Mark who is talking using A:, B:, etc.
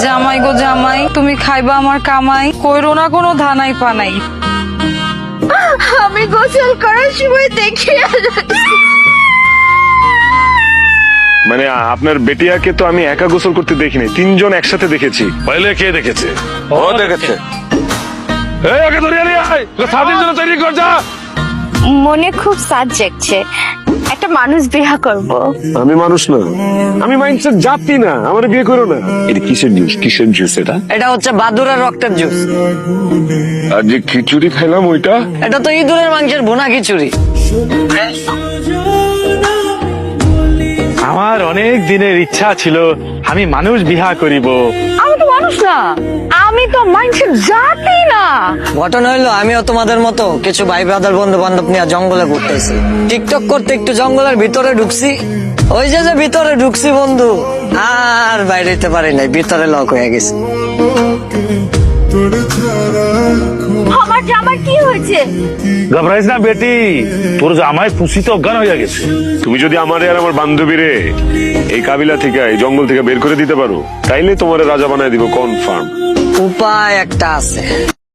A: জামাই গো জামাই, তুমি খাইবা আমার কামাই, কইরো না কোনো ধানাই পানাই। আমি গোসল করার সময় দেখি
B: মানে আপনার বেটিয়াকে তো আমি একা গোসল করতে দেখিনি, তিনজন একসাথে দেখেছি।
C: পহলে কে দেখেছে?
D: ও দেখেছে।
C: এই ওকে ধরিয়ে নিয়ে আয়, শাদির জন্য তৈরি কর যা।
E: মনে খুব সাজ জাগছে, একটা মানুষ বিয়া করব।
B: আমি মানুষ না, আমি মাইন্ডসেট জাতি না, আমার বিয়ে করো না।
D: এটা কিসের জুস? কিসের জুস এটা?
F: এটা হচ্ছে বাদুরের রক্তের জুস।
B: আর যে খিচুড়ি খাইলাম ওইটা
F: এটা তো ইঁদুরের মাংসের ভুনা খিচুড়ি।
G: আমার অনেক দিনের ইচ্ছা ছিল আমি মানুষ বিহা করিব।
A: আমি তো মানুষ না, আমি তো মানুষের জাতি না।
F: ঘটনা হইলো আমিও তোমাদের মতো কিছু ভাই ব্রাদার বন্ধু বান্ধব নিয়ে জঙ্গলে ঘুরতেছি। টিকটক করতে একটু জঙ্গলের ভিতরে ঢুকছি। ওই যে ভিতরে ঢুকছি বন্ধু, আর বাইরে যেতে পারি নাই, ভিতরে লক হয়ে গেছে।
E: আমার জামার কি হয়েছে?
C: ঘবরাইস না বেটি, তোর জামাই পুষিতে অজ্ঞান হয়ে গেছে।
B: তুমি যদি আমারে আর আমার বান্ধবীরে এই কাবিলা থেকে, এই জঙ্গল থেকে বের করে দিতে পারো, তাইলে তোমারে রাজা বানায় দিব কনফার্ম।
F: উপায় একটা আছে।